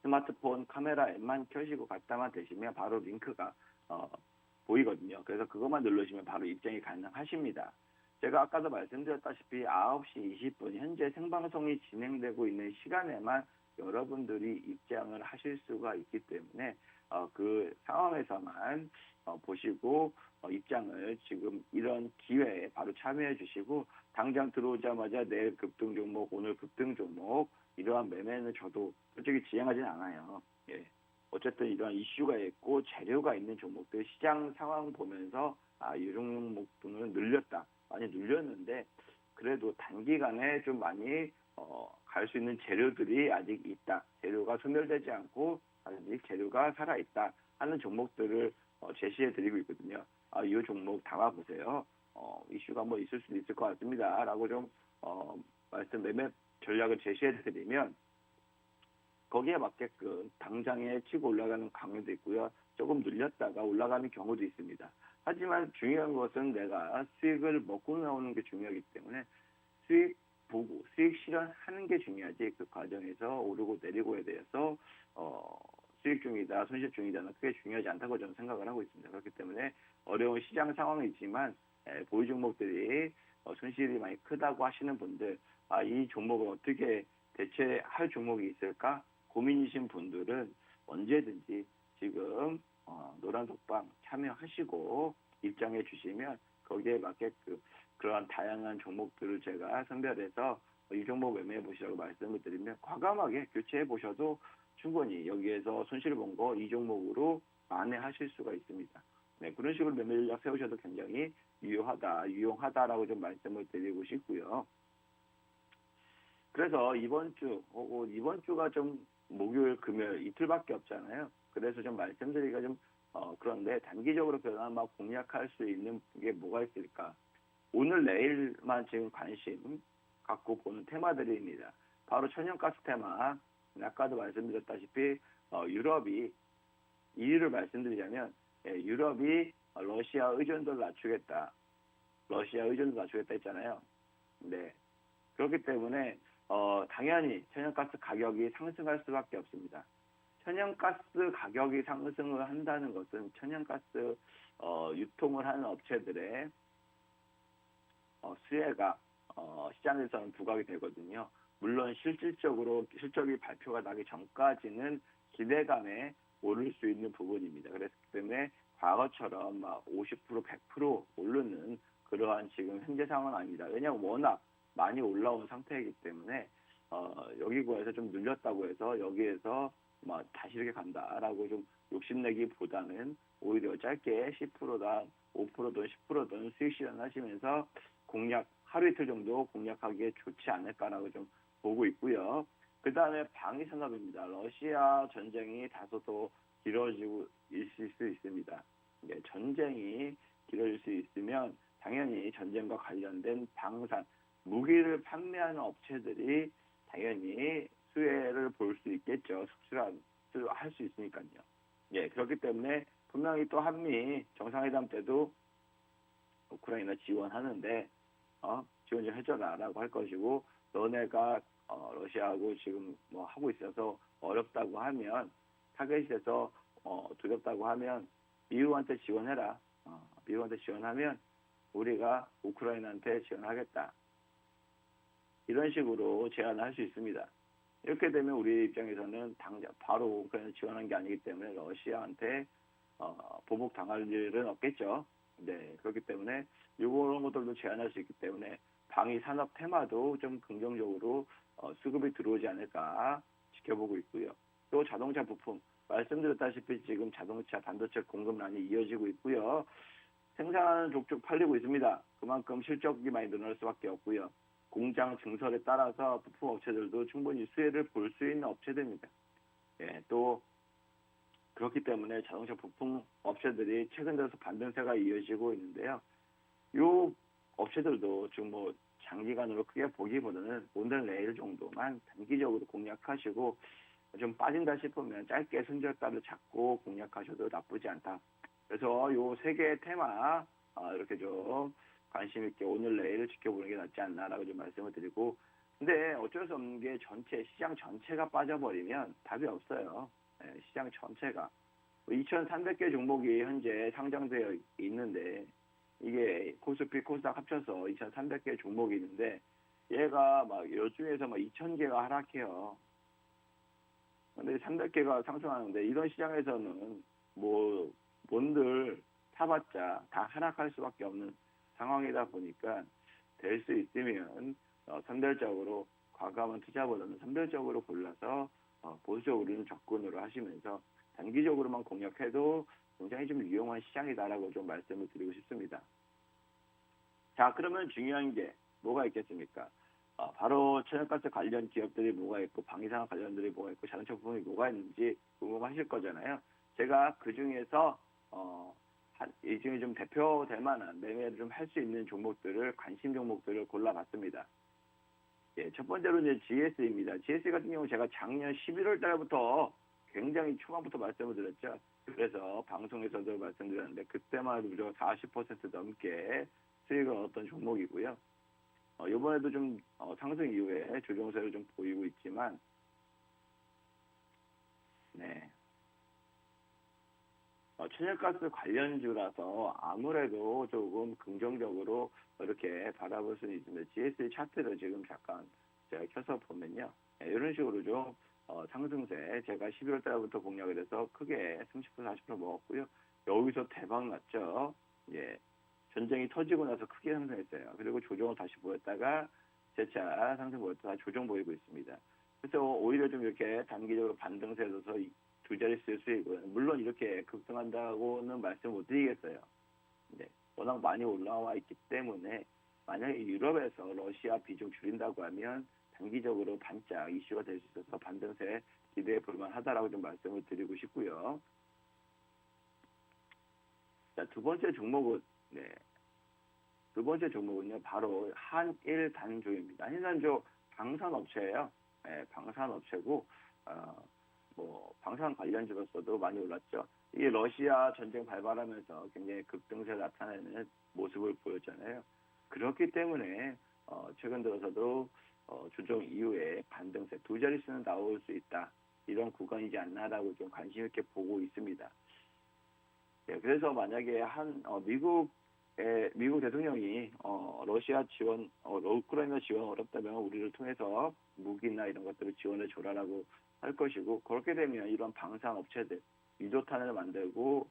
스마트폰 카메라 앱만 켜시고 갖다만 대시면 바로 링크가 보이거든요. 그래서 그것만 누르시면 바로 입장이 가능하십니다. 제가 아까도 말씀드렸다시피 9시 20분 현재 생방송이 진행되고 있는 시간에만 여러분들이 입장을 하실 수가 있기 때문에 그 상황에서만 보시고 입장을 지금 이런 기회에 바로 참여해 주시고 당장 들어오자마자 내일 급등 종목, 오늘 급등 종목 이러한 매매는 저도 솔직히 진행하지는 않아요. 예. 어쨌든 이러한 이슈가 있고 재료가 있는 종목들 시장 상황 보면서 이 종목들은 늘렸다. 많이 눌렸는데 그래도 단기간에 좀 많이 갈 수 있는 재료들이 아직 있다. 재료가 소멸되지 않고 아직 재료가 살아있다 하는 종목들을 제시해 드리고 있거든요. 이 종목 담아보세요. 이슈가 있을 수도 있을 것 같습니다. 라고 좀 매매 전략을 제시해 드리면 거기에 맞게끔 당장에 치고 올라가는 강요도 있고요. 조금 눌렸다가 올라가는 경우도 있습니다. 하지만 중요한 것은 내가 수익을 먹고 나오는 게 중요하기 때문에 수익 보고 수익 실현하는 게 중요하지 그 과정에서 오르고 내리고에 대해서 수익 중이다 손실 중이다는 크게 중요하지 않다고 저는 생각을 하고 있습니다. 그렇기 때문에 어려운 시장 상황이지만 보유 종목들이 손실이 많이 크다고 하시는 분들 이 종목을 어떻게 대체할 종목이 있을까 고민이신 분들은 언제든지 지금 노란독방 참여하시고 입장해 주시면 거기에 맞게 그러한 다양한 종목들을 제가 선별해서 이 종목 매매해 보시라고 말씀을 드리면 과감하게 교체해 보셔도 충분히 여기에서 손실 본 거 이 종목으로 만회하실 수가 있습니다. 네, 그런 식으로 매매 전략 세우셔도 굉장히 유용하다라고 좀 말씀을 드리고 싶고요. 그래서 이번 주가 좀 목요일, 금요일 이틀밖에 없잖아요. 그래서 좀 말씀드리기가 좀 그런데 단기적으로 그나마 공략할 수 있는 게 뭐가 있을까? 오늘 내일만 지금 관심 갖고 보는 테마들입니다. 바로 천연가스 테마. 아까도 말씀드렸다시피 유럽이 이유를 말씀드리자면 유럽이 러시아 의존도를 낮추겠다. 러시아 의존도 낮추겠다 했잖아요. 네. 그렇기 때문에 당연히 천연가스 가격이 상승할 수밖에 없습니다. 천연가스 가격이 상승을 한다는 것은 천연가스 유통을 하는 업체들의 수혜가 시장에서는 부각이 되거든요. 물론 실적이 발표가 나기 전까지는 기대감에 오를 수 있는 부분입니다. 그렇기 때문에 과거처럼 막 50%, 100% 오르는 그러한 지금 현재 상황은 아닙니다. 왜냐하면 워낙 많이 올라온 상태이기 때문에 여기 구에서 좀 눌렸다고 해서 여기에서 막 다시 이렇게 간다라고 좀 욕심내기보다는 오히려 짧게 10%다 5%든 10%든 수익 실현하시면서 공략 하루 이틀 정도 공략하기에 좋지 않을까라고 좀 보고 있고요. 그 다음에 방위 산업입니다. 러시아 전쟁이 다소 더 길어지고 있을 수 있습니다. 전쟁이 길어질 수 있으면 당연히 전쟁과 관련된 방산, 무기를 판매하는 업체들이 당연히 수혜를 볼 수 있겠죠. 수출할 수 있으니까요. 그렇기 때문에 분명히 또 한미 정상회담 때도 우크라이나 지원하는데 지원 좀 해줘라라고 할 것이고 너네가 러시아하고 지금 뭐 하고 있어서 어렵다고 하면 타겟이 돼서 두렵다고 하면 미국한테 지원해라. 미국한테 지원하면 우리가 우크라이나한테 지원하겠다. 이런 식으로 제안을 할 수 있습니다. 이렇게 되면 우리 입장에서는 당장 바로 우크라이나 지원한 게 아니기 때문에 러시아한테 보복 당할 일은 없겠죠. 네, 그렇기 때문에 이런 것들도 제한할 수 있기 때문에 방위 산업 테마도 좀 긍정적으로 수급이 들어오지 않을까 지켜보고 있고요. 또 자동차 부품 말씀드렸다시피 지금 자동차 반도체 공급난이 이어지고 있고요. 생산하는 족족 팔리고 있습니다. 그만큼 실적이 많이 늘어날 수밖에 없고요. 공장 증설에 따라서 부품 업체들도 충분히 수혜를 볼 수 있는 업체들입니다. 또 그렇기 때문에 자동차 부품 업체들이 최근 들어서 반등세가 이어지고 있는데요. 이 업체들도 지금 뭐 장기간으로 크게 보기보다는 오늘 내일 정도만 단기적으로 공략하시고 좀 빠진다 싶으면 짧게 손절가를 잡고 공략하셔도 나쁘지 않다. 그래서 요 세 개의 테마 이렇게 좀 관심 있게 오늘 내일을 지켜보는 게 낫지 않나라고 좀 말씀을 드리고, 근데 어쩔 수 없는 게 시장 전체가 빠져버리면 답이 없어요. 시장 전체가 2,300개 종목이 현재 상장되어 있는데 이게 코스피 코스닥 합쳐서 2,300개 종목이 있는데 얘가 막 여중에서 막 2,000개가 하락해요. 근데 300개가 상승하는데 이런 시장에서는 뭐 뭔들 사봤자 다 하락할 수밖에 없는 상황이다 보니까 될 수 있으면 선별적으로 과감한 투자보다는 선별적으로 골라서 보수적으로는 접근으로 하시면서 단기적으로만 공략해도 굉장히 좀 유용한 시장이다라고 좀 말씀을 드리고 싶습니다. 자, 그러면 중요한 게 뭐가 있겠습니까? 바로 천연가스 관련 기업들이 뭐가 있고 방위산업 관련들이 뭐가 있고 자동차 부품이 뭐가 있는지 궁금하실 거잖아요. 제가 그 중에서 이 중에 좀 대표될 만한 매매를 좀 할 수 있는 종목들을 관심 종목들을 골라봤습니다. 첫 번째로 이제 GS입니다. GS 같은 경우 제가 작년 11월 달부터 굉장히 초반부터 말씀을 드렸죠. 그래서 방송에서도 말씀드렸는데 그때만 해도 무조건 40% 넘게 수익을 얻었던 종목이고요. 이번에도 좀 상승 이후에 조정세를 좀 보이고 있지만, 천연가스 관련주라서 아무래도 조금 긍정적으로 이렇게 바라볼 수는 있습니다. GS 차트를 지금 잠깐 제가 켜서 보면요. 이런 식으로 좀 상승세 제가 11월 달부터 공략을 해서 크게 30% 40% 먹었고요. 여기서 대박 났죠. 전쟁이 터지고 나서 크게 상승했어요. 그리고 조정을 다시 보였다가 재차 상승 보였다가 조정 보이고 있습니다. 그래서 오히려 좀 이렇게 단기적으로 반등세에서 두 자릿수의 수익은 물론 이렇게 급등한다고는 말씀 못 드리겠어요. 워낙 많이 올라와 있기 때문에 만약에 유럽에서 러시아 비중 줄인다고 하면 단기적으로 반짝 이슈가 될 수 있어서 반등세 기대해 볼 만하다라고 좀 말씀을 드리고 싶고요. 자, 두 번째 종목은요 바로 한일단조입니다. 한일단조 방산업체예요. 방산업체고 뭐 방산 관련주로서도 많이 올랐죠. 이게 러시아 전쟁 발발하면서 굉장히 급등세 나타내는 모습을 보였잖아요. 그렇기 때문에 최근 들어서도 조정 이후에 반등세 두 자릿수는 나올 수 있다. 이런 구간이지 않나라고 좀 관심 있게 보고 있습니다. 네, 그래서 만약에 미국 대통령이 러시아 지원, 우크라이나 지원 어렵다면 우리를 통해서 무기나 이런 것들을 지원해 줘라라고 할 것이고, 그렇게 되면 이런 방산 업체들, 유도탄을 만들고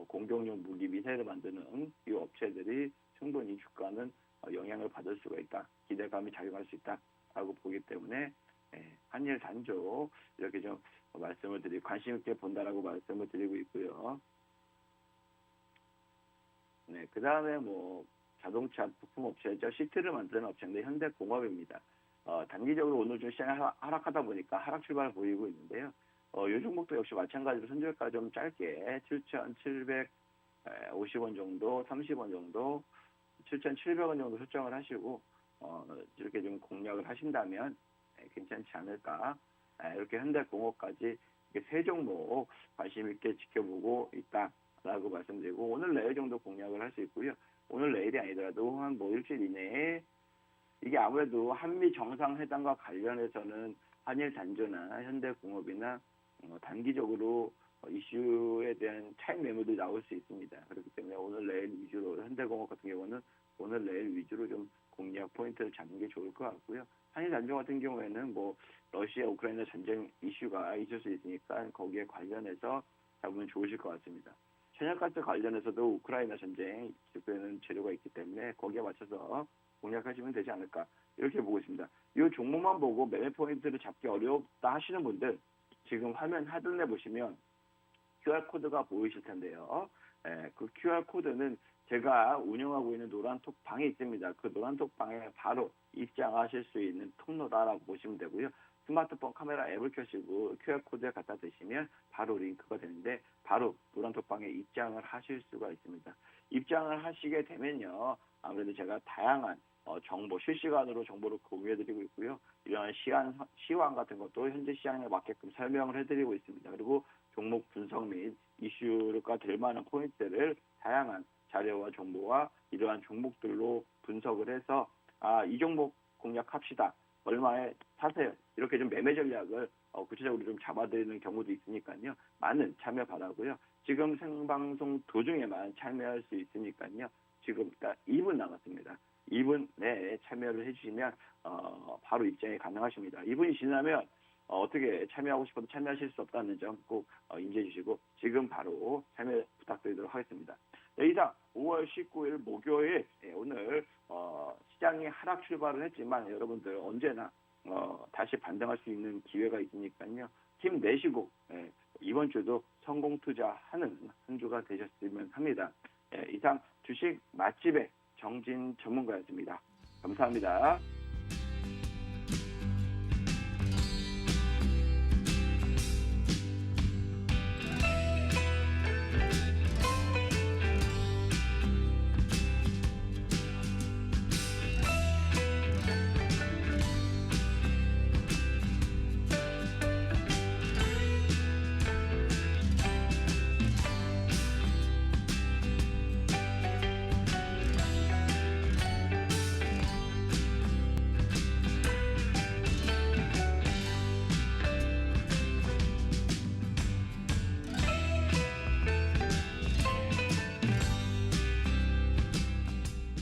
공격용 무기 미사일을 만드는 이 업체들이 충분히 주가는 영향을 받을 수가 있다. 기대감이 작용할 수 있다라고 보기 때문에 한일 단조 이렇게 좀 말씀을 드리고 관심 있게 본다라고 말씀을 드리고 있고요. 네, 그 다음에 뭐 자동차 부품 업체죠. 시트를 만드는 업체인데 현대공업입니다. 단기적으로 오늘 좀 시장이 하락하다 보니까 하락 출발을 보이고 있는데요. 이 종목도 역시 마찬가지로 손절가 좀 짧게 7,750원 정도, 30원 정도, 7,700원 정도 설정을 하시고 이렇게 좀 공략을 하신다면 괜찮지 않을까. 이렇게 현대공업까지 이렇게 세 종목 관심 있게 지켜보고 있다라고 말씀드리고 오늘 내일 정도 공략을 할 수 있고요. 오늘 내일이 아니더라도 한 뭐 일주일 이내에 이게 아무래도 한미 정상회담과 관련해서는 한일 단조나 현대공업이나 단기적으로 이슈에 대한 차익 매물들이 나올 수 있습니다. 그렇기 때문에 오늘 내일 위주로 현대공업 같은 경우는 오늘 내일 위주로 좀 공략 포인트를 잡는 게 좋을 것 같고요. 한일 단조 같은 경우에는 뭐 러시아 우크라이나 전쟁 이슈가 있을 수 있으니까 거기에 관련해서 잡으면 좋으실 것 같습니다. 천연가스 관련해서도 우크라이나 전쟁 지표에는 재료가 있기 때문에 거기에 맞춰서 공략하시면 되지 않을까 이렇게 보고 있습니다. 이 종목만 보고 매매 포인트를 잡기 어렵다 하시는 분들 지금 화면 하단에 보시면 QR코드가 보이실 텐데요. 그 QR코드는 제가 운영하고 있는 노란톡 방에 있습니다. 그 노란톡 방에 바로 입장하실 수 있는 통로다라고 보시면 되고요. 스마트폰 카메라 앱을 켜시고 QR코드에 갖다 대시면 바로 링크가 되는데 바로 노란톡방에 입장을 하실 수가 있습니다. 입장을 하시게 되면요. 아무래도 제가 다양한 정보, 실시간으로 정보를 공유해드리고 있고요. 이러한 시황 같은 것도 현재 시장에 맞게끔 설명을 해드리고 있습니다. 그리고 종목 분석 및 이슈가 될 만한 포인트를 다양한 자료와 정보와 이러한 종목들로 분석을 해서 이 종목 공략합시다. 얼마에 사세요. 이렇게 좀 매매 전략을 구체적으로 좀 잡아드리는 경우도 있으니까요. 많은 참여 바라고요. 지금 생방송 도중에만 참여할 수 있으니까요. 지금 딱 2분 남았습니다. 2분 내에 참여를 해주시면 바로 입장이 가능하십니다. 2분이 지나면 어떻게 참여하고 싶어도 참여하실 수 없다는 점 꼭 인지해 주시고 지금 바로 참여 부탁드리도록 하겠습니다. 네, 이상 5월 19일 목요일 오늘 시장이 하락 출발을 했지만 여러분들 언제나 다시 반등할 수 있는 기회가 있으니까요. 힘내시고 이번 주도 성공 투자하는 한 주가 되셨으면 합니다. 이상 주식 맛집의 정진 전문가였습니다. 감사합니다.